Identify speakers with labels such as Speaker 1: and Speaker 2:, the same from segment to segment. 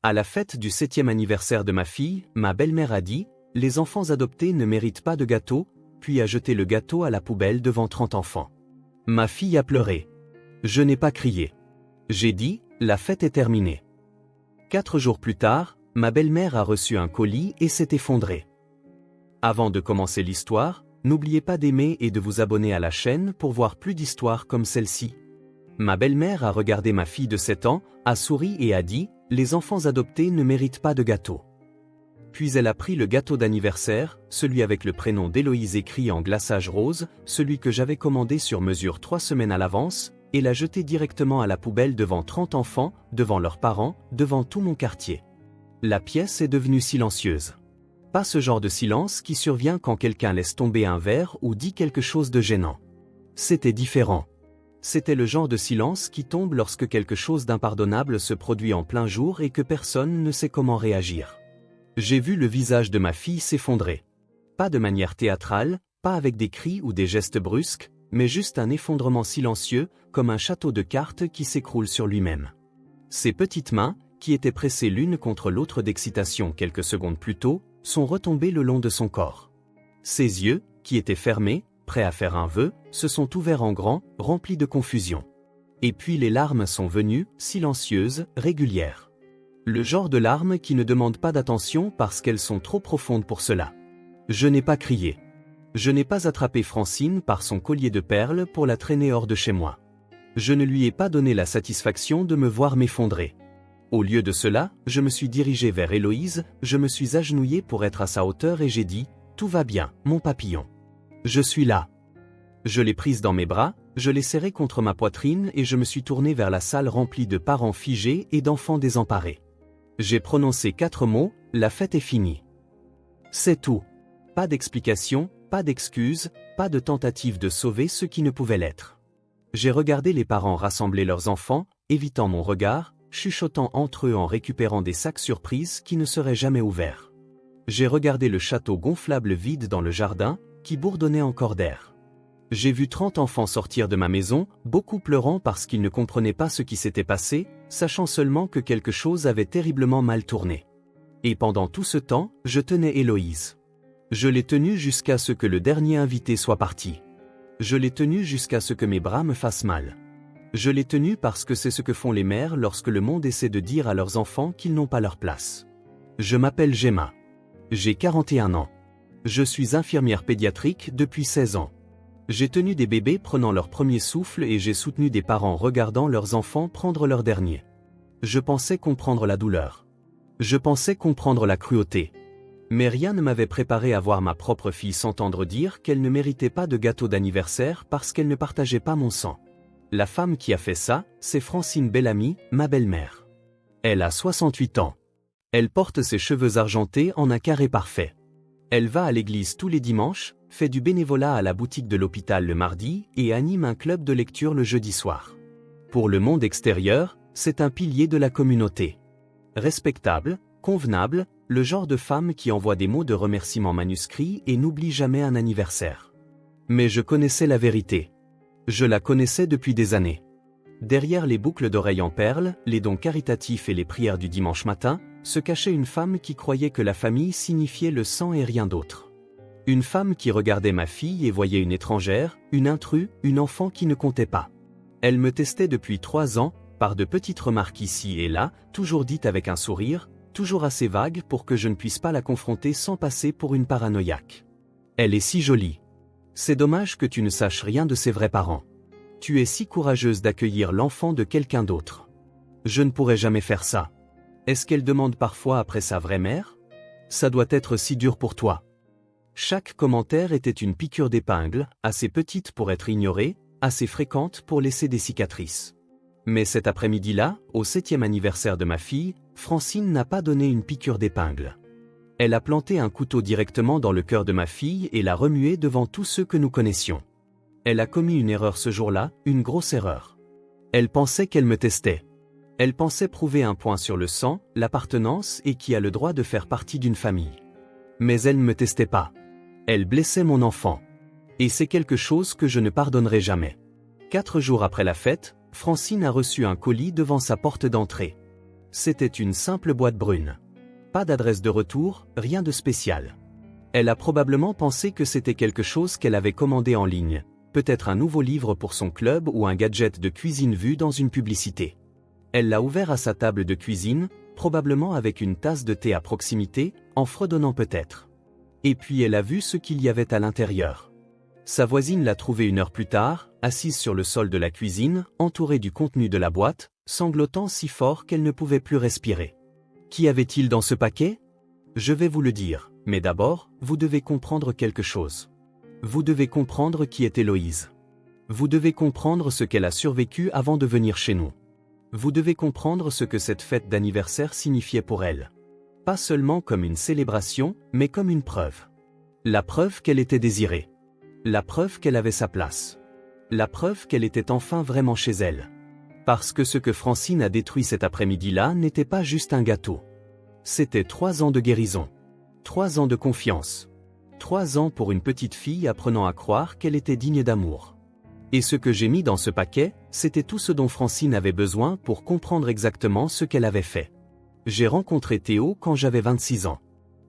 Speaker 1: À la fête du 7e anniversaire de ma fille, ma belle-mère a dit « Les enfants adoptés ne méritent pas de gâteau », puis a jeté le gâteau à la poubelle devant 30 enfants. Ma fille a pleuré. Je n'ai pas crié. J'ai dit « La fête est terminée ». 4 jours plus tard, ma belle-mère a reçu un colis et s'est effondrée. Avant de commencer l'histoire, n'oubliez pas d'aimer et de vous abonner à la chaîne pour voir plus d'histoires comme celle-ci. Ma belle-mère a regardé ma fille de 7 ans, a souri et a dit « Les enfants adoptés ne méritent pas de gâteau ». Puis elle a pris le gâteau d'anniversaire, celui avec le prénom d'Héloïse écrit en glaçage rose, celui que j'avais commandé sur mesure 3 semaines à l'avance, et l'a jeté directement à la poubelle devant 30 enfants, devant leurs parents, devant tout mon quartier. La pièce est devenue silencieuse. Pas ce genre de silence qui survient quand quelqu'un laisse tomber un verre ou dit quelque chose de gênant. C'était différent. C'était le genre de silence qui tombe lorsque quelque chose d'impardonnable se produit en plein jour et que personne ne sait comment réagir. J'ai vu le visage de ma fille s'effondrer. Pas de manière théâtrale, pas avec des cris ou des gestes brusques, mais juste un effondrement silencieux, comme un château de cartes qui s'écroule sur lui-même. Ses petites mains, qui étaient pressées l'une contre l'autre d'excitation quelques secondes plus tôt, sont retombées le long de son corps. Ses yeux, qui étaient fermés, prêts à faire un vœu, se sont ouverts en grand, remplis de confusion. Et puis les larmes sont venues, silencieuses, régulières. Le genre de larmes qui ne demandent pas d'attention parce qu'elles sont trop profondes pour cela. Je n'ai pas crié. Je n'ai pas attrapé Francine par son collier de perles pour la traîner hors de chez moi. Je ne lui ai pas donné la satisfaction de me voir m'effondrer. Au lieu de cela, je me suis dirigé vers Héloïse, je me suis agenouillé pour être à sa hauteur et j'ai dit « Tout va bien, mon papillon. Je suis là. » Je l'ai prise dans mes bras, je l'ai serrée contre ma poitrine et je me suis tourné vers la salle remplie de parents figés et d'enfants désemparés. J'ai prononcé 4 mots, la fête est finie. C'est tout. Pas d'explication, pas d'excuses, pas de tentative de sauver ce qui ne pouvait l'être. J'ai regardé les parents rassembler leurs enfants, évitant mon regard, chuchotant entre eux en récupérant des sacs surprises qui ne seraient jamais ouverts. J'ai regardé le château gonflable vide dans le jardin, qui bourdonnait encore d'air. J'ai vu 30 enfants sortir de ma maison, beaucoup pleurant parce qu'ils ne comprenaient pas ce qui s'était passé, sachant seulement que quelque chose avait terriblement mal tourné. Et pendant tout ce temps, je tenais Héloïse. Je l'ai tenue jusqu'à ce que le dernier invité soit parti. Je l'ai tenue jusqu'à ce que mes bras me fassent mal. Je l'ai tenue parce que c'est ce que font les mères lorsque le monde essaie de dire à leurs enfants qu'ils n'ont pas leur place. Je m'appelle Gemma. J'ai 41 ans. Je suis infirmière pédiatrique depuis 16 ans. J'ai tenu des bébés prenant leur premier souffle et j'ai soutenu des parents regardant leurs enfants prendre leur dernier. Je pensais comprendre la douleur. Je pensais comprendre la cruauté. Mais rien ne m'avait préparé à voir ma propre fille s'entendre dire qu'elle ne méritait pas de gâteau d'anniversaire parce qu'elle ne partageait pas mon sang. La femme qui a fait ça, c'est Francine Bellamy, ma belle-mère. Elle a 68 ans. Elle porte ses cheveux argentés en un carré parfait. Elle va à l'église tous les dimanches, fait du bénévolat à la boutique de l'hôpital le mardi et anime un club de lecture le jeudi soir. Pour le monde extérieur, c'est un pilier de la communauté. Respectable, convenable, le genre de femme qui envoie des mots de remerciement manuscrits et n'oublie jamais un anniversaire. Mais je connaissais la vérité. Je la connaissais depuis des années. Derrière les boucles d'oreilles en perles, les dons caritatifs et les prières du dimanche matin, se cachait une femme qui croyait que la famille signifiait le sang et rien d'autre. Une femme qui regardait ma fille et voyait une étrangère, une intrue, une enfant qui ne comptait pas. Elle me testait depuis 3 ans, par de petites remarques ici et là, toujours dites avec un sourire, toujours assez vagues pour que je ne puisse pas la confronter sans passer pour une paranoïaque. Elle est si jolie. C'est dommage que tu ne saches rien de ses vrais parents. Tu es si courageuse d'accueillir l'enfant de quelqu'un d'autre. Je ne pourrais jamais faire ça. Est-ce qu'elle demande parfois après sa vraie mère? Ça doit être si dur pour toi. Chaque commentaire était une piqûre d'épingle, assez petite pour être ignorée, assez fréquente pour laisser des cicatrices. Mais cet après-midi-là, au 7e anniversaire de ma fille, Francine n'a pas donné une piqûre d'épingle. Elle a planté un couteau directement dans le cœur de ma fille et l'a remué devant tous ceux que nous connaissions. Elle a commis une erreur ce jour-là, une grosse erreur. Elle pensait qu'elle me testait. Elle pensait prouver un point sur le sang, l'appartenance et qui a le droit de faire partie d'une famille. Mais elle ne me testait pas. Elle blessait mon enfant. Et c'est quelque chose que je ne pardonnerai jamais. 4 jours après la fête, Francine a reçu un colis devant sa porte d'entrée. C'était une simple boîte brune. Pas d'adresse de retour, rien de spécial. Elle a probablement pensé que c'était quelque chose qu'elle avait commandé en ligne, peut-être un nouveau livre pour son club ou un gadget de cuisine vu dans une publicité. Elle l'a ouvert à sa table de cuisine, probablement avec une tasse de thé à proximité, en fredonnant peut-être. Et puis elle a vu ce qu'il y avait à l'intérieur. Sa voisine l'a trouvé une heure plus tard, assise sur le sol de la cuisine, entourée du contenu de la boîte, sanglotant si fort qu'elle ne pouvait plus respirer. Qu'y avait-il dans ce paquet? Je vais vous le dire, mais d'abord, vous devez comprendre quelque chose. Vous devez comprendre qui est Héloïse. Vous devez comprendre ce qu'elle a survécu avant de venir chez nous. Vous devez comprendre ce que cette fête d'anniversaire signifiait pour elle. Pas seulement comme une célébration, mais comme une preuve. La preuve qu'elle était désirée. La preuve qu'elle avait sa place. La preuve qu'elle était enfin vraiment chez elle. Parce que ce que Francine a détruit cet après-midi-là n'était pas juste un gâteau. C'était 3 ans de guérison. 3 ans de confiance. 3 ans pour une petite fille apprenant à croire qu'elle était digne d'amour. Et ce que j'ai mis dans ce paquet, c'était tout ce dont Francine avait besoin pour comprendre exactement ce qu'elle avait fait. J'ai rencontré Théo quand j'avais 26 ans.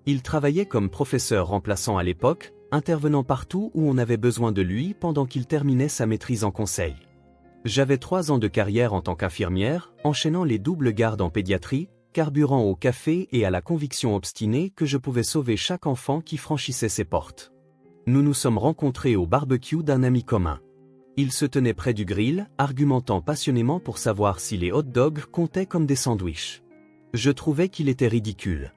Speaker 1: Il travaillait comme professeur remplaçant à l'époque, intervenant partout où on avait besoin de lui pendant qu'il terminait sa maîtrise en conseil. J'avais 3 ans de carrière en tant qu'infirmière, enchaînant les doubles gardes en pédiatrie, carburant au café et à la conviction obstinée que je pouvais sauver chaque enfant qui franchissait ses portes. Nous nous sommes rencontrés au barbecue d'un ami commun. Il se tenait près du grill, argumentant passionnément pour savoir si les hot dogs comptaient comme des sandwichs. Je trouvais qu'il était ridicule.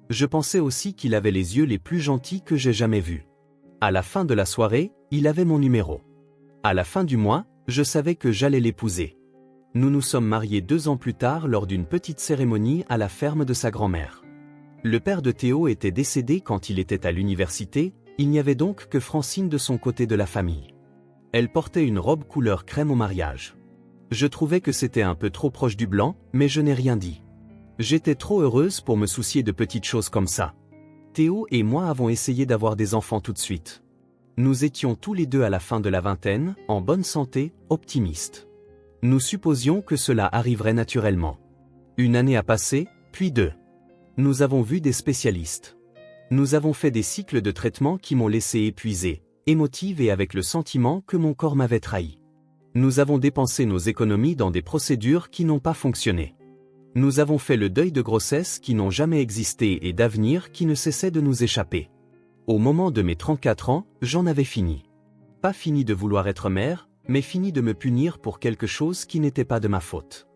Speaker 1: Je pensais aussi qu'il avait les yeux les plus gentils que j'ai jamais vus. À la fin de la soirée, il avait mon numéro. À la fin du mois, je savais que j'allais l'épouser. Nous nous sommes mariés 2 ans plus tard lors d'une petite cérémonie à la ferme de sa grand-mère. Le père de Théo était décédé quand il était à l'université, il n'y avait donc que Francine de son côté de la famille. Elle portait une robe couleur crème au mariage. Je trouvais que c'était un peu trop proche du blanc, mais je n'ai rien dit. J'étais trop heureuse pour me soucier de petites choses comme ça. Théo et moi avons essayé d'avoir des enfants tout de suite. Nous étions tous les deux à la fin de la vingtaine, en bonne santé, optimistes. Nous supposions que cela arriverait naturellement. 1 année a passé, puis 2. Nous avons vu des spécialistes. Nous avons fait des cycles de traitement qui m'ont laissé épuisée, émotive et avec le sentiment que mon corps m'avait trahi. Nous avons dépensé nos économies dans des procédures qui n'ont pas fonctionné. Nous avons fait le deuil de grossesses qui n'ont jamais existé et d'avenir qui ne cessaient de nous échapper. Au moment de mes 34 ans, j'en avais fini. Pas fini de vouloir être mère, mais fini de me punir pour quelque chose qui n'était pas de ma faute.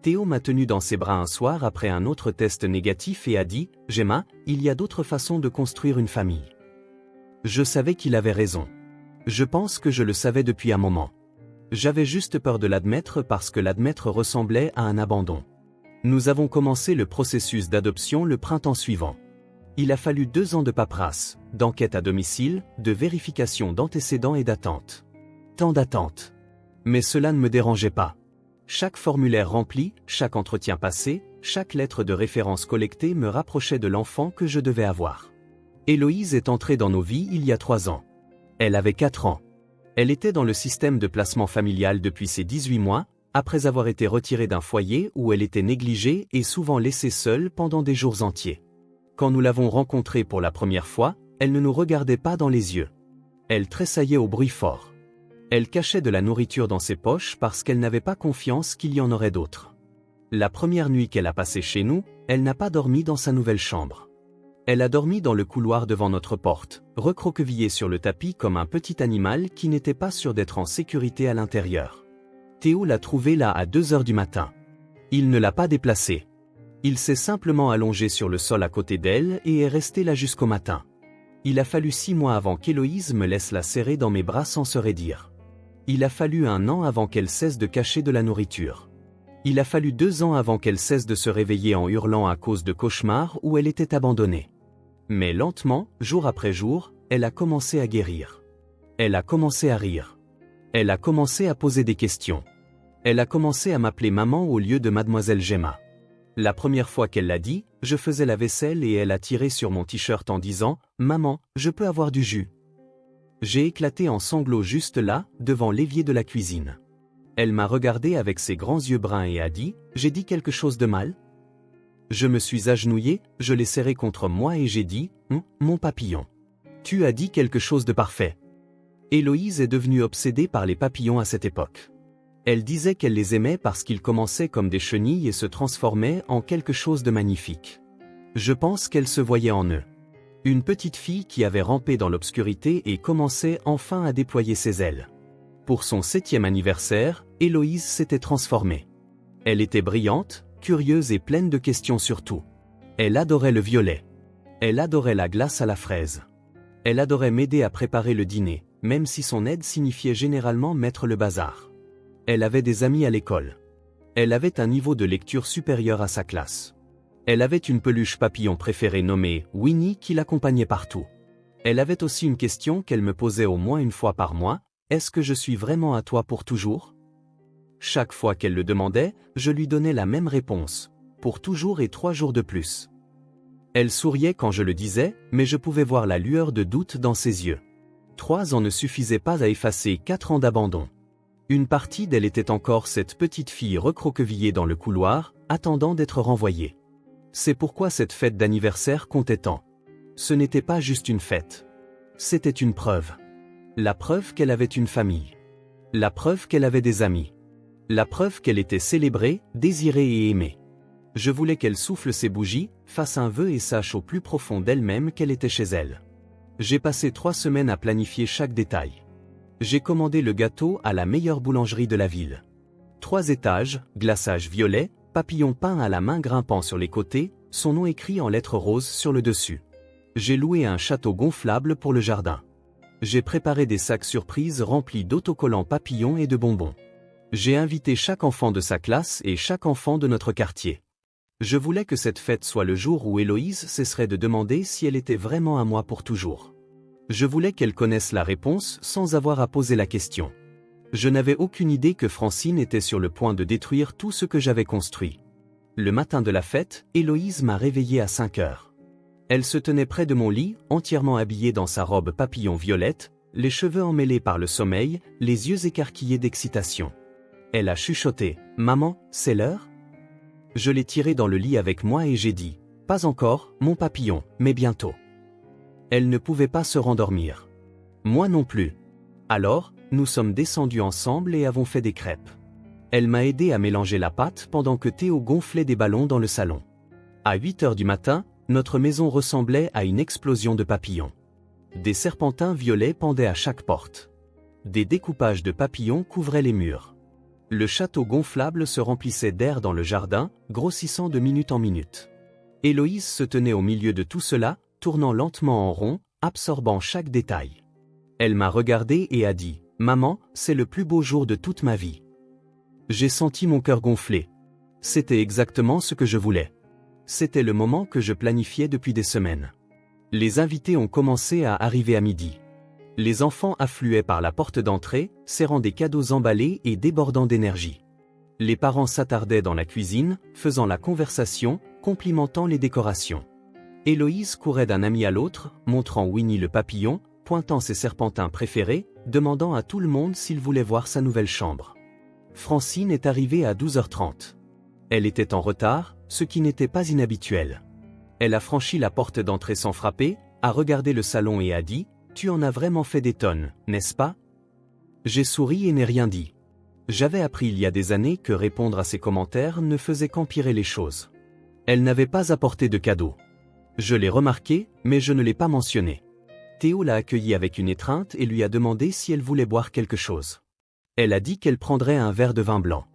Speaker 1: Théo m'a tenu dans ses bras un soir après un autre test négatif et a dit « Gemma, il y a d'autres façons de construire une famille. » Je savais qu'il avait raison. Je pense que je le savais depuis un moment. J'avais juste peur de l'admettre parce que l'admettre ressemblait à un abandon. Nous avons commencé le processus d'adoption le printemps suivant. Il a fallu 2 ans de paperasse, d'enquête à domicile, de vérification d'antécédents et d'attente. Tant d'attente. Mais cela ne me dérangeait pas. Chaque formulaire rempli, chaque entretien passé, chaque lettre de référence collectée me rapprochait de l'enfant que je devais avoir. Héloïse est entrée dans nos vies il y a 3 ans. Elle avait 4 ans. Elle était dans le système de placement familial depuis ses 18 mois, après avoir été retirée d'un foyer où elle était négligée et souvent laissée seule pendant des jours entiers. Quand nous l'avons rencontrée pour la première fois, elle ne nous regardait pas dans les yeux. Elle tressaillait au bruit fort. Elle cachait de la nourriture dans ses poches parce qu'elle n'avait pas confiance qu'il y en aurait d'autres. La première nuit qu'elle a passée chez nous, elle n'a pas dormi dans sa nouvelle chambre. Elle a dormi dans le couloir devant notre porte, recroquevillée sur le tapis comme un petit animal qui n'était pas sûr d'être en sécurité à l'intérieur. Théo l'a trouvée là à 2 heures du matin. Il ne l'a pas déplacée. Il s'est simplement allongé sur le sol à côté d'elle et est resté là jusqu'au matin. Il a fallu 6 mois avant qu'Héloïse me laisse la serrer dans mes bras sans se raidir. Il a fallu 1 an avant qu'elle cesse de cacher de la nourriture. Il a fallu 2 ans avant qu'elle cesse de se réveiller en hurlant à cause de cauchemars où elle était abandonnée. Mais lentement, jour après jour, elle a commencé à guérir. Elle a commencé à rire. Elle a commencé à poser des questions. Elle a commencé à m'appeler maman au lieu de mademoiselle Gemma. La première fois qu'elle l'a dit, je faisais la vaisselle et elle a tiré sur mon t-shirt en disant « Maman, je peux avoir du jus ?» J'ai éclaté en sanglots juste là, devant l'évier de la cuisine. Elle m'a regardé avec ses grands yeux bruns et a dit « J'ai dit quelque chose de mal ?» Je me suis agenouillé, je l'ai serré contre moi et j'ai dit, mon papillon. Tu as dit quelque chose de parfait. Héloïse est devenue obsédée par les papillons à cette époque. Elle disait qu'elle les aimait parce qu'ils commençaient comme des chenilles et se transformaient en quelque chose de magnifique. Je pense qu'elle se voyait en eux. Une petite fille qui avait rampé dans l'obscurité et commençait enfin à déployer ses ailes. Pour son 7e anniversaire, Héloïse s'était transformée. Elle était brillante, curieuse et pleine de questions sur tout. Elle adorait le violet. Elle adorait la glace à la fraise. Elle adorait m'aider à préparer le dîner, même si son aide signifiait généralement mettre le bazar. Elle avait des amis à l'école. Elle avait un niveau de lecture supérieur à sa classe. Elle avait une peluche papillon préférée nommée Winnie qui l'accompagnait partout. Elle avait aussi une question qu'elle me posait au moins une fois par mois, est-ce que je suis vraiment à toi pour toujours? Chaque fois qu'elle le demandait, je lui donnais la même réponse, pour toujours et 3 jours de plus. Elle souriait quand je le disais, mais je pouvais voir la lueur de doute dans ses yeux. 3 ans ne suffisaient pas à effacer 4 ans d'abandon. Une partie d'elle était encore cette petite fille recroquevillée dans le couloir, attendant d'être renvoyée. C'est pourquoi cette fête d'anniversaire comptait tant. Ce n'était pas juste une fête. C'était une preuve. La preuve qu'elle avait une famille. La preuve qu'elle avait des amis. La preuve qu'elle était célébrée, désirée et aimée. Je voulais qu'elle souffle ses bougies, fasse un vœu et sache au plus profond d'elle-même qu'elle était chez elle. J'ai passé 3 semaines à planifier chaque détail. J'ai commandé le gâteau à la meilleure boulangerie de la ville. 3 étages, glaçage violet, papillon peint à la main grimpant sur les côtés, son nom écrit en lettres roses sur le dessus. J'ai loué un château gonflable pour le jardin. J'ai préparé des sacs surprises remplis d'autocollants papillons et de bonbons. J'ai invité chaque enfant de sa classe et chaque enfant de notre quartier. Je voulais que cette fête soit le jour où Héloïse cesserait de demander si elle était vraiment à moi pour toujours. Je voulais qu'elle connaisse la réponse sans avoir à poser la question. Je n'avais aucune idée que Francine était sur le point de détruire tout ce que j'avais construit. Le matin de la fête, Héloïse m'a réveillé à 5 heures. Elle se tenait près de mon lit, entièrement habillée dans sa robe papillon violette, les cheveux emmêlés par le sommeil, les yeux écarquillés d'excitation. Elle a chuchoté, « Maman, c'est l'heure ?» Je l'ai tirée dans le lit avec moi et j'ai dit, « Pas encore, mon papillon, mais bientôt. » Elle ne pouvait pas se rendormir. Moi non plus. Alors, nous sommes descendus ensemble et avons fait des crêpes. Elle m'a aidé à mélanger la pâte pendant que Théo gonflait des ballons dans le salon. À 8 heures du matin, notre maison ressemblait à une explosion de papillons. Des serpentins violets pendaient à chaque porte. Des découpages de papillons couvraient les murs. Le château gonflable se remplissait d'air dans le jardin, grossissant de minute en minute. Héloïse se tenait au milieu de tout cela, tournant lentement en rond, absorbant chaque détail. Elle m'a regardé et a dit, « Maman, c'est le plus beau jour de toute ma vie. » J'ai senti mon cœur gonfler. C'était exactement ce que je voulais. C'était le moment que je planifiais depuis des semaines. Les invités ont commencé à arriver à midi. Les enfants affluaient par la porte d'entrée, serrant des cadeaux emballés et débordant d'énergie. Les parents s'attardaient dans la cuisine, faisant la conversation, complimentant les décorations. Héloïse courait d'un ami à l'autre, montrant Winnie le papillon, pointant ses serpentins préférés, demandant à tout le monde s'il voulait voir sa nouvelle chambre. Francine est arrivée à 12h30. Elle était en retard, ce qui n'était pas inhabituel. Elle a franchi la porte d'entrée sans frapper, a regardé le salon et a dit, « Tu en as vraiment fait des tonnes, n'est-ce pas ?» J'ai souri et n'ai rien dit. J'avais appris il y a des années que répondre à ses commentaires ne faisait qu'empirer les choses. Elle n'avait pas apporté de cadeau. Je l'ai remarqué, mais je ne l'ai pas mentionné. Théo l'a accueillie avec une étreinte et lui a demandé si elle voulait boire quelque chose. Elle a dit qu'elle prendrait un verre de vin blanc.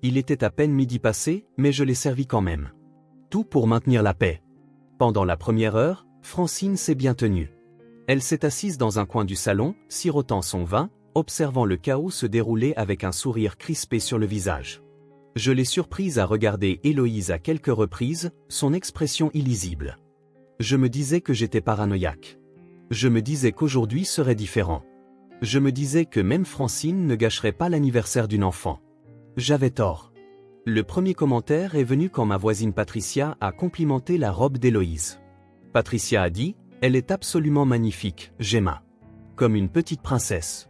Speaker 1: Il était à peine midi passé, mais je l'ai servi quand même. Tout pour maintenir la paix. Pendant la première heure, Francine s'est bien tenue. Elle s'est assise dans un coin du salon, sirotant son vin, observant le chaos se dérouler avec un sourire crispé sur le visage. Je l'ai surprise à regarder Héloïse à quelques reprises, son expression illisible. Je me disais que j'étais paranoïaque. Je me disais qu'aujourd'hui serait différent. Je me disais que même Francine ne gâcherait pas l'anniversaire d'une enfant. J'avais tort. Le premier commentaire est venu quand ma voisine Patricia a complimenté la robe d'Héloïse. Patricia a dit, « Elle est absolument magnifique, Gemma. Comme une petite princesse. »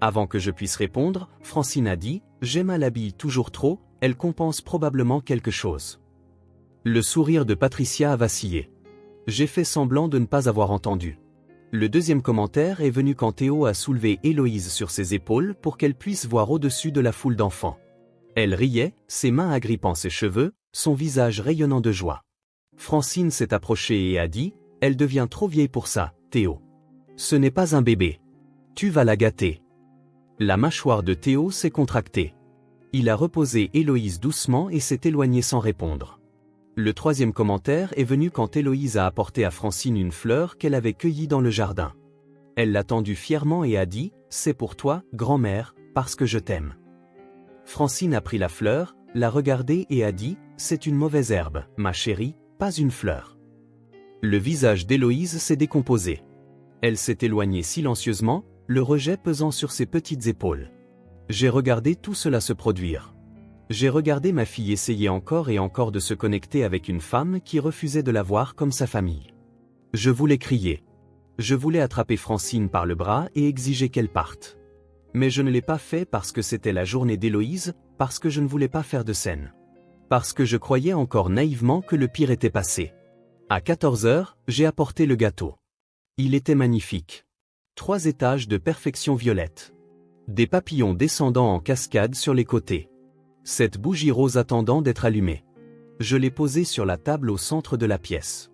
Speaker 1: Avant que je puisse répondre, Francine a dit, « Gemma l'habille toujours trop, elle compense probablement quelque chose. » Le sourire de Patricia a vacillé. J'ai fait semblant de ne pas avoir entendu. Le deuxième commentaire est venu quand Théo a soulevé Héloïse sur ses épaules pour qu'elle puisse voir au-dessus de la foule d'enfants. Elle riait, ses mains agrippant ses cheveux, son visage rayonnant de joie. Francine s'est approchée et a dit « Elle devient trop vieille pour ça, Théo. Ce n'est pas un bébé. Tu vas la gâter. » La mâchoire de Théo s'est contractée. Il a reposé Héloïse doucement et s'est éloigné sans répondre. Le troisième commentaire est venu quand Héloïse a apporté à Francine une fleur qu'elle avait cueillie dans le jardin. Elle l'a tendue fièrement et a dit « C'est pour toi, grand-mère, parce que je t'aime. » Francine a pris la fleur, l'a regardée et a dit « C'est une mauvaise herbe, ma chérie, pas une fleur. » Le visage d'Héloïse s'est décomposé. Elle s'est éloignée silencieusement, le rejet pesant sur ses petites épaules. J'ai regardé tout cela se produire. J'ai regardé ma fille essayer encore et encore de se connecter avec une femme qui refusait de la voir comme sa famille. Je voulais crier. Je voulais attraper Francine par le bras et exiger qu'elle parte. Mais je ne l'ai pas fait parce que c'était la journée d'Héloïse, parce que je ne voulais pas faire de scène. Parce que je croyais encore naïvement que le pire était passé. À 14 h, j'ai apporté le gâteau. Il était magnifique. 3 étages de perfection violette. Des papillons descendant en cascade sur les côtés. Cette bougie rose attendant d'être allumée. Je l'ai posée sur la table au centre de la pièce.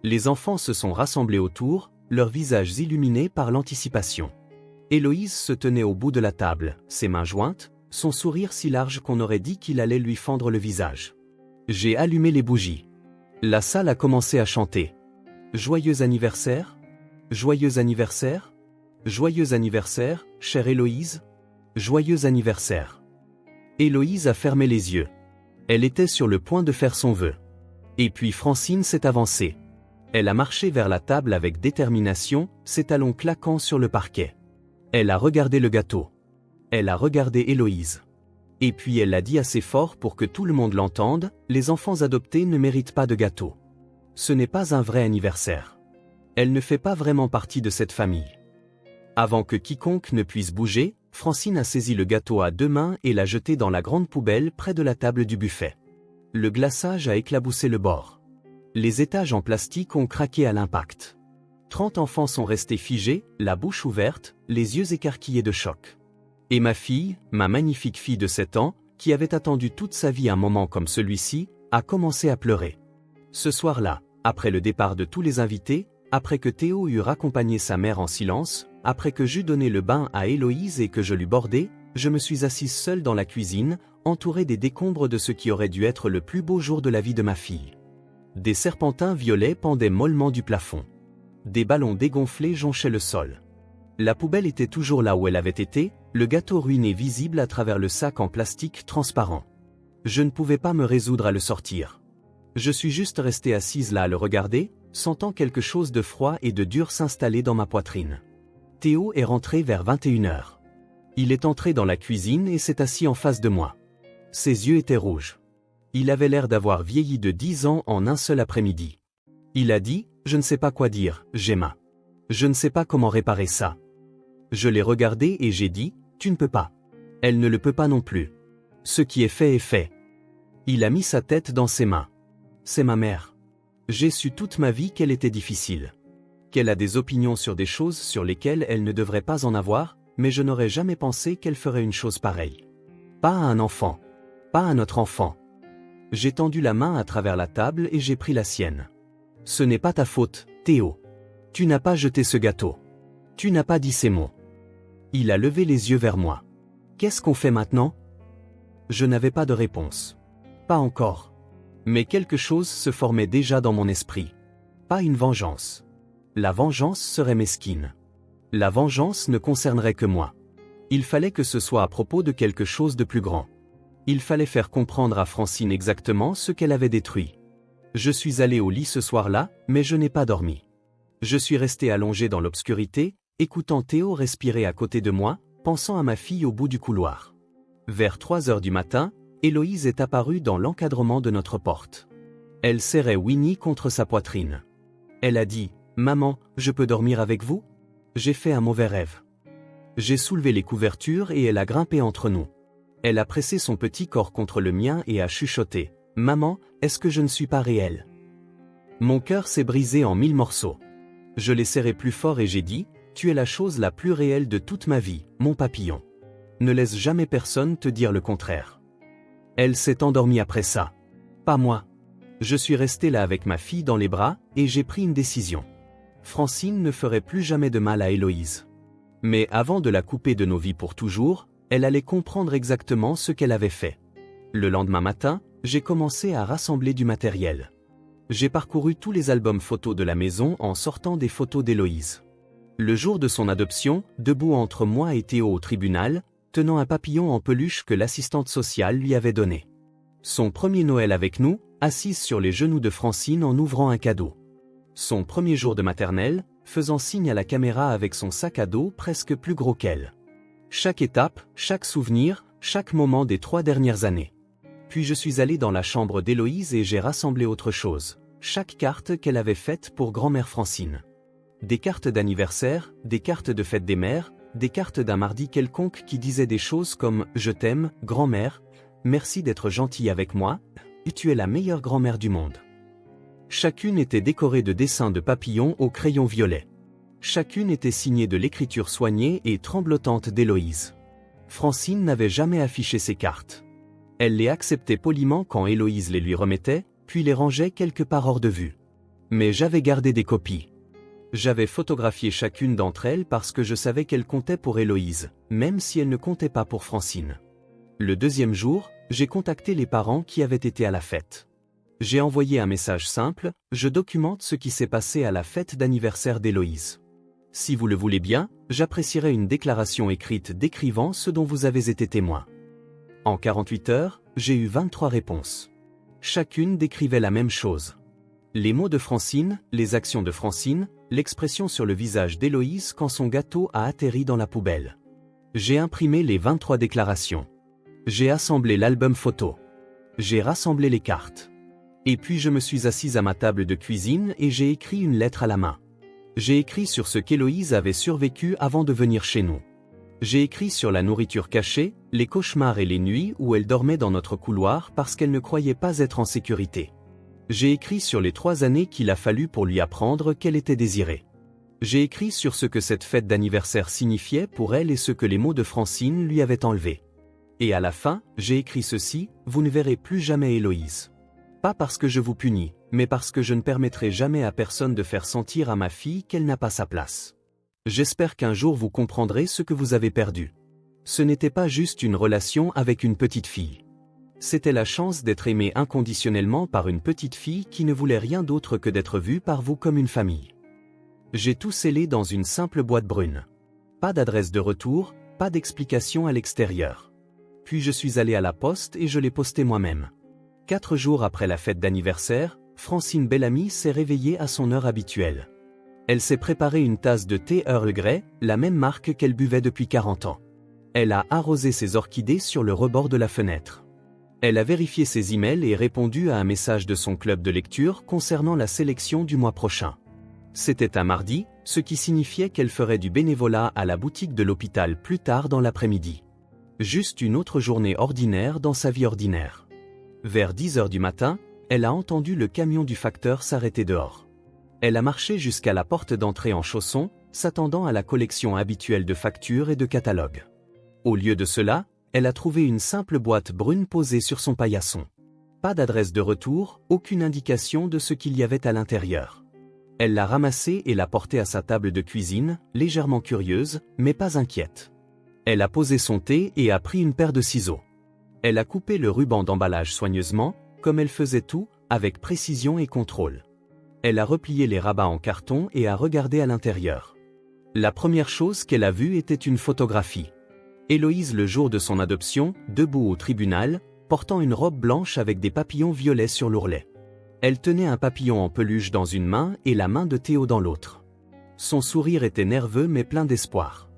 Speaker 1: Les enfants se sont rassemblés autour, leurs visages illuminés par l'anticipation. Héloïse se tenait au bout de la table, ses mains jointes, son sourire si large qu'on aurait dit qu'il allait lui fendre le visage. J'ai allumé les bougies. La salle a commencé à chanter. Joyeux anniversaire, joyeux anniversaire, joyeux anniversaire, chère Héloïse, joyeux anniversaire. Héloïse a fermé les yeux. Elle était sur le point de faire son vœu. Et puis Francine s'est avancée. Elle a marché vers la table avec détermination, ses talons claquant sur le parquet. Elle a regardé le gâteau. Elle a regardé Héloïse. Et puis elle l'a dit assez fort pour que tout le monde l'entende, les enfants adoptés ne méritent pas de gâteau. Ce n'est pas un vrai anniversaire. Elle ne fait pas vraiment partie de cette famille. Avant que quiconque ne puisse bouger, Francine a saisi le gâteau à 2 mains et l'a jeté dans la grande poubelle près de la table du buffet. Le glaçage a éclaboussé le bord. Les étages en plastique ont craqué à l'impact. 30 enfants sont restés figés, la bouche ouverte, les yeux écarquillés de choc. Et ma fille, ma magnifique fille de 7 ans, qui avait attendu toute sa vie un moment comme celui-ci, a commencé à pleurer. Ce soir-là, après le départ de tous les invités, après que Théo eut raccompagné sa mère en silence, après que j'eus donné le bain à Héloïse et que je l'eus bordée, je me suis assise seule dans la cuisine, entourée des décombres de ce qui aurait dû être le plus beau jour de la vie de ma fille. Des serpentins violets pendaient mollement du plafond. Des ballons dégonflés jonchaient le sol. La poubelle était toujours là où elle avait été, le gâteau ruiné visible à travers le sac en plastique transparent. Je ne pouvais pas me résoudre à le sortir. Je suis juste restée assise là à le regarder, sentant quelque chose de froid et de dur s'installer dans ma poitrine. Théo est rentré vers 21 h. Il est entré dans la cuisine et s'est assis en face de moi. Ses yeux étaient rouges. Il avait l'air d'avoir vieilli de 10 ans en un seul après-midi. Il a dit « Je ne sais pas quoi dire, Gemma. Je ne sais pas comment réparer ça. » Je l'ai regardé et j'ai dit « Tu ne peux pas. Elle ne le peut pas non plus. Ce qui est fait est fait. » Il a mis sa tête dans ses mains. C'est ma mère. J'ai su toute ma vie qu'elle était difficile. Qu'elle a des opinions sur des choses sur lesquelles elle ne devrait pas en avoir, mais je n'aurais jamais pensé qu'elle ferait une chose pareille. Pas à un enfant. Pas à notre enfant. J'ai tendu la main à travers la table et j'ai pris la sienne. Ce n'est pas ta faute, Théo. Tu n'as pas jeté ce gâteau. Tu n'as pas dit ces mots. Il a levé les yeux vers moi. Qu'est-ce qu'on fait maintenant? Je n'avais pas de réponse. Pas encore. Mais quelque chose se formait déjà dans mon esprit. Pas une vengeance. La vengeance serait mesquine. La vengeance ne concernerait que moi. Il fallait que ce soit à propos de quelque chose de plus grand. Il fallait faire comprendre à Francine exactement ce qu'elle avait détruit. Je suis allé au lit ce soir-là, mais je n'ai pas dormi. Je suis resté allongé dans l'obscurité, écoutant Théo respirer à côté de moi, pensant à ma fille au bout du couloir. Vers 3 h du matin, Héloïse est apparue dans l'encadrement de notre porte. Elle serrait Winnie contre sa poitrine. Elle a dit « Maman, je peux dormir avec vous? J'ai fait un mauvais rêve. » J'ai soulevé les couvertures et elle a grimpé entre nous. Elle a pressé son petit corps contre le mien et a chuchoté Maman, est-ce que je ne suis pas réelle? Mon cœur s'est brisé en 1000 morceaux. Je l'ai serré plus fort et j'ai dit, tu es la chose la plus réelle de toute ma vie, mon papillon. Ne laisse jamais personne te dire le contraire. Elle s'est endormie après ça. Pas moi. Je suis resté là avec ma fille dans les bras, et j'ai pris une décision. Francine ne ferait plus jamais de mal à Héloïse. Mais avant de la couper de nos vies pour toujours, elle allait comprendre exactement ce qu'elle avait fait. Le lendemain matin, j'ai commencé à rassembler du matériel. J'ai parcouru tous les albums photos de la maison en sortant des photos d'Héloïse. Le jour de son adoption, debout entre moi et Théo au tribunal, tenant un papillon en peluche que l'assistante sociale lui avait donné. Son premier Noël avec nous, assise sur les genoux de Francine en ouvrant un cadeau. Son premier jour de maternelle, faisant signe à la caméra avec son sac à dos presque plus gros qu'elle. Chaque étape, chaque souvenir, chaque moment des 3 dernières années. Puis je suis allé dans la chambre d'Héloïse et j'ai rassemblé autre chose. Chaque carte qu'elle avait faite pour grand-mère Francine. Des cartes d'anniversaire, des cartes de fête des mères, des cartes d'un mardi quelconque qui disaient des choses comme « Je t'aime, grand-mère, merci d'être gentille avec moi, et tu es la meilleure grand-mère du monde ». Chacune était décorée de dessins de papillons au crayon violet. Chacune était signée de l'écriture soignée et tremblotante d'Héloïse. Francine n'avait jamais affiché ses cartes. Elle les acceptait poliment quand Héloïse les lui remettait, puis les rangeait quelque part hors de vue. Mais j'avais gardé des copies. J'avais photographié chacune d'entre elles parce que je savais qu'elles comptaient pour Héloïse, même si elles ne comptaient pas pour Francine. Le deuxième jour, j'ai contacté les parents qui avaient été à la fête. J'ai envoyé un message simple, je documente ce qui s'est passé à la fête d'anniversaire d'Héloïse. Si vous le voulez bien, j'apprécierais une déclaration écrite décrivant ce dont vous avez été témoin. En 48 heures, j'ai eu 23 réponses. Chacune décrivait la même chose. Les mots de Francine, les actions de Francine, l'expression sur le visage d'Héloïse quand son gâteau a atterri dans la poubelle. J'ai imprimé les 23 déclarations. J'ai assemblé l'album photo. J'ai rassemblé les cartes. Et puis je me suis assise à ma table de cuisine et j'ai écrit une lettre à la main. J'ai écrit sur ce qu'Héloïse avait survécu avant de venir chez nous. J'ai écrit sur la nourriture cachée, les cauchemars et les nuits où elle dormait dans notre couloir parce qu'elle ne croyait pas être en sécurité. J'ai écrit sur les 3 années qu'il a fallu pour lui apprendre qu'elle était désirée. J'ai écrit sur ce que cette fête d'anniversaire signifiait pour elle et ce que les mots de Francine lui avaient enlevé. Et à la fin, j'ai écrit ceci, vous ne verrez plus jamais Héloïse. Pas parce que je vous punis, mais parce que je ne permettrai jamais à personne de faire sentir à ma fille qu'elle n'a pas sa place. J'espère qu'un jour vous comprendrez ce que vous avez perdu. Ce n'était pas juste une relation avec une petite fille. C'était la chance d'être aimé inconditionnellement par une petite fille qui ne voulait rien d'autre que d'être vue par vous comme une famille. J'ai tout scellé dans une simple boîte brune. Pas d'adresse de retour, pas d'explication à l'extérieur. Puis je suis allé à la poste et je l'ai posté moi-même. 4 jours après la fête d'anniversaire, Francine Bellamy s'est réveillée à son heure habituelle. Elle s'est préparé une tasse de thé Earl Grey, la même marque qu'elle buvait depuis 40 ans. Elle a arrosé ses orchidées sur le rebord de la fenêtre. Elle a vérifié ses emails et répondu à un message de son club de lecture concernant la sélection du mois prochain. C'était un mardi, ce qui signifiait qu'elle ferait du bénévolat à la boutique de l'hôpital plus tard dans l'après-midi. Juste une autre journée ordinaire dans sa vie ordinaire. Vers 10 heures du matin, elle a entendu le camion du facteur s'arrêter dehors. Elle a marché jusqu'à la porte d'entrée en chaussons, s'attendant à la collection habituelle de factures et de catalogues. Au lieu de cela, elle a trouvé une simple boîte brune posée sur son paillasson. Pas d'adresse de retour, aucune indication de ce qu'il y avait à l'intérieur. Elle l'a ramassée et l'a portée à sa table de cuisine, légèrement curieuse, mais pas inquiète. Elle a posé son thé et a pris une paire de ciseaux. Elle a coupé le ruban d'emballage soigneusement, comme elle faisait tout, avec précision et contrôle. Elle a replié les rabats en carton et a regardé à l'intérieur. La première chose qu'elle a vue était une photographie. Héloïse le jour de son adoption, debout au tribunal, portant une robe blanche avec des papillons violets sur l'ourlet. Elle tenait un papillon en peluche dans une main et la main de Théo dans l'autre. Son sourire était nerveux mais plein d'espoir.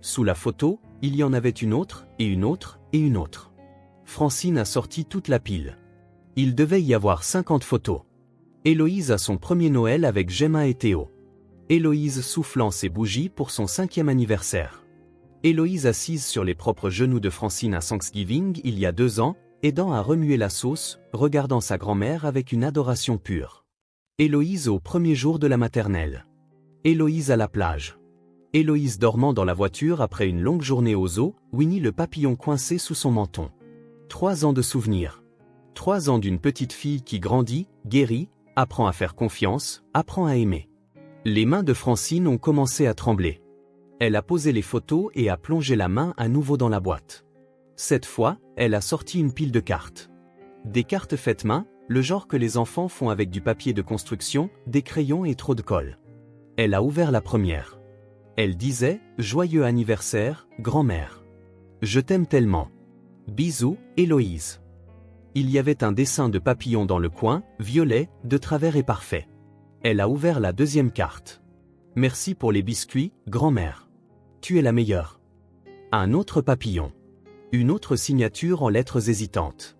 Speaker 1: Sous la photo, il y en avait une autre, et une autre, et une autre. Francine a sorti toute la pile. Il devait y avoir 50 photos. Héloïse a son premier Noël avec Gemma et Théo. Héloïse soufflant ses bougies pour son 5e anniversaire. Héloïse assise sur les propres genoux de Francine à Thanksgiving il y a 2 ans, aidant à remuer la sauce, regardant sa grand-mère avec une adoration pure. Héloïse au premier jour de la maternelle. Héloïse à la plage. Héloïse dormant dans la voiture après une longue journée au zoo, Winnie le papillon coincé sous son menton. 3 ans de souvenirs. 3 ans d'une petite fille qui grandit, guérit, apprend à faire confiance, apprend à aimer. Les mains de Francine ont commencé à trembler. Elle a posé les photos et a plongé la main à nouveau dans la boîte. Cette fois, elle a sorti une pile de cartes. Des cartes faites main, le genre que les enfants font avec du papier de construction, des crayons et trop de colle. Elle a ouvert la première. Elle disait « Joyeux anniversaire, grand-mère. Je t'aime tellement. Bisous, Héloïse. » Il y avait un dessin de papillon dans le coin, violet, de travers et parfait. Elle a ouvert la deuxième carte. Merci pour les biscuits, grand-mère. Tu es la meilleure. Un autre papillon. Une autre signature en lettres hésitantes.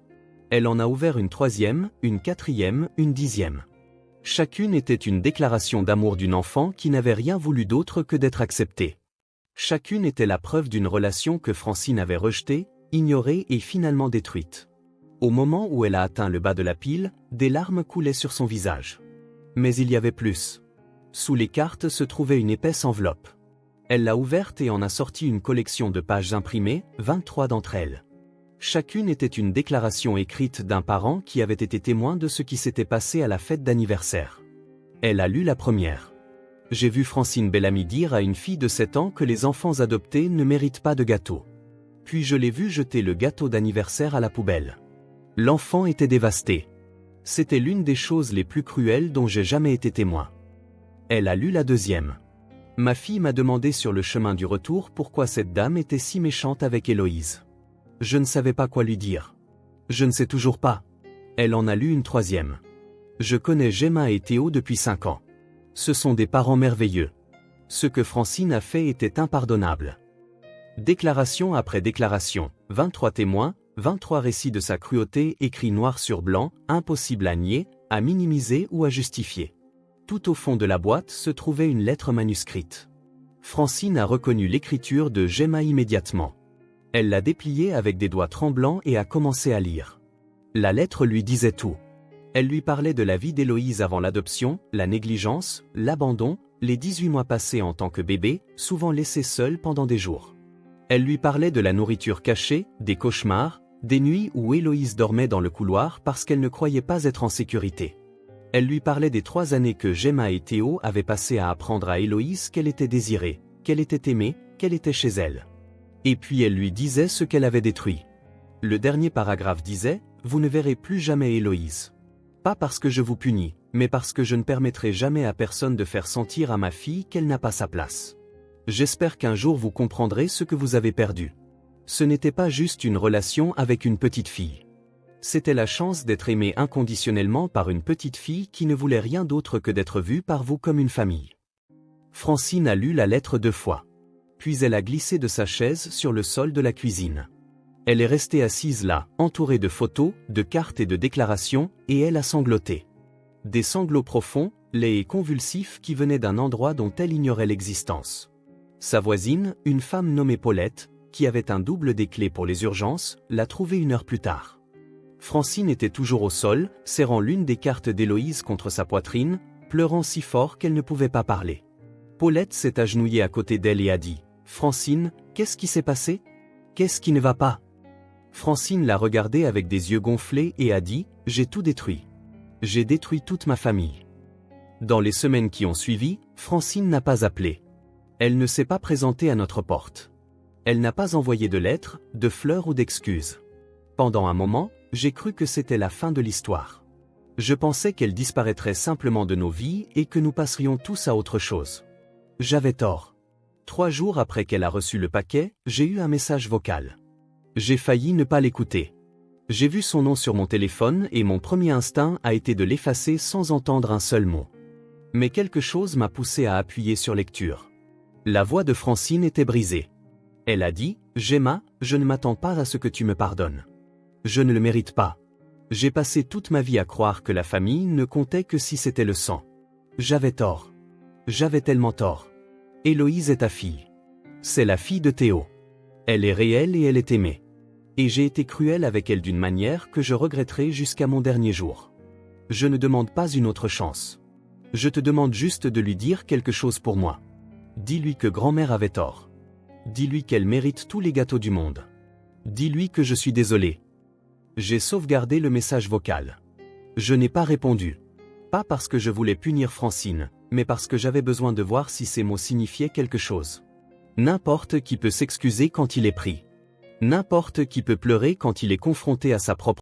Speaker 1: Elle en a ouvert une troisième, une quatrième, une 10e. Chacune était une déclaration d'amour d'une enfant qui n'avait rien voulu d'autre que d'être acceptée. Chacune était la preuve d'une relation que Francine avait rejetée, ignorée et finalement détruite. Au moment où elle a atteint le bas de la pile, des larmes coulaient sur son visage. Mais il y avait plus. Sous les cartes se trouvait une épaisse enveloppe. Elle l'a ouverte et en a sorti une collection de pages imprimées, 23 d'entre elles. Chacune était une déclaration écrite d'un parent qui avait été témoin de ce qui s'était passé à la fête d'anniversaire. Elle a lu la première. J'ai vu Francine Bellamy dire à une fille de 7 ans que les enfants adoptés ne méritent pas de gâteau. Puis je l'ai vue jeter le gâteau d'anniversaire à la poubelle. L'enfant était dévasté. C'était l'une des choses les plus cruelles dont j'ai jamais été témoin. Elle a lu la deuxième. Ma fille m'a demandé sur le chemin du retour pourquoi cette dame était si méchante avec Héloïse. Je ne savais pas quoi lui dire. Je ne sais toujours pas. Elle en a lu une troisième. Je connais Gemma et Théo depuis 5 ans. Ce sont des parents merveilleux. Ce que Francine a fait était impardonnable. Déclaration après déclaration, 23 témoins, 23 récits de sa cruauté écrits noir sur blanc, impossible à nier, à minimiser ou à justifier. Tout au fond de la boîte se trouvait une lettre manuscrite. Francine a reconnu l'écriture de Gemma immédiatement. Elle l'a dépliée avec des doigts tremblants et a commencé à lire. La lettre lui disait tout. Elle lui parlait de la vie d'Héloïse avant l'adoption, la négligence, l'abandon, les 18 mois passés en tant que bébé, souvent laissée seule pendant des jours. Elle lui parlait de la nourriture cachée, des cauchemars, des nuits où Héloïse dormait dans le couloir parce qu'elle ne croyait pas être en sécurité. Elle lui parlait des 3 années que Gemma et Théo avaient passées à apprendre à Héloïse qu'elle était désirée, qu'elle était aimée, qu'elle était chez elle. Et puis elle lui disait ce qu'elle avait détruit. Le dernier paragraphe disait « Vous ne verrez plus jamais Héloïse. Pas parce que je vous punis, mais parce que je ne permettrai jamais à personne de faire sentir à ma fille qu'elle n'a pas sa place. J'espère qu'un jour vous comprendrez ce que vous avez perdu. Ce n'était pas juste une relation avec une petite fille. C'était la chance d'être aimé inconditionnellement par une petite fille qui ne voulait rien d'autre que d'être vue par vous comme une famille. » Francine a lu la lettre 2 fois. Puis elle a glissé de sa chaise sur le sol de la cuisine. Elle est restée assise là, entourée de photos, de cartes et de déclarations, et elle a sangloté. Des sanglots profonds, laids et convulsifs qui venaient d'un endroit dont elle ignorait l'existence. Sa voisine, une femme nommée Paulette, qui avait un double des clés pour les urgences, l'a trouvée 1 heure plus tard. Francine était toujours au sol, serrant l'une des cartes d'Héloïse contre sa poitrine, pleurant si fort qu'elle ne pouvait pas parler. Paulette s'est agenouillée à côté d'elle et a dit « Francine, qu'est-ce qui s'est passé? Qu'est-ce qui ne va pas ?» Francine l'a regardée avec des yeux gonflés et a dit « J'ai tout détruit. J'ai détruit toute ma famille. » Dans les semaines qui ont suivi, Francine n'a pas appelé. Elle ne s'est pas présentée à notre porte. Elle n'a pas envoyé de lettres, de fleurs ou d'excuses. Pendant un moment, j'ai cru que c'était la fin de l'histoire. Je pensais qu'elle disparaîtrait simplement de nos vies et que nous passerions tous à autre chose. J'avais tort. 3 jours après qu'elle a reçu le paquet, j'ai eu un message vocal. J'ai failli ne pas l'écouter. J'ai vu son nom sur mon téléphone et mon premier instinct a été de l'effacer sans entendre un seul mot. Mais quelque chose m'a poussé à appuyer sur lecture. La voix de Francine était brisée. Elle a dit « Gemma, je ne m'attends pas à ce que tu me pardonnes. Je ne le mérite pas. J'ai passé toute ma vie à croire que la famille ne comptait que si c'était le sang. J'avais tort. J'avais tellement tort. Héloïse est ta fille. C'est la fille de Théo. Elle est réelle et elle est aimée. Et j'ai été cruel avec elle d'une manière que je regretterai jusqu'à mon dernier jour. Je ne demande pas une autre chance. Je te demande juste de lui dire quelque chose pour moi. Dis-lui que grand-mère avait tort. Dis-lui qu'elle mérite tous les gâteaux du monde. Dis-lui que je suis désolé. J'ai sauvegardé le message vocal. Je n'ai pas répondu. Pas parce que je voulais punir Francine, mais parce que j'avais besoin de voir si ces mots signifiaient quelque chose. N'importe qui peut s'excuser quand il est pris. N'importe qui peut pleurer quand il est confronté à sa propre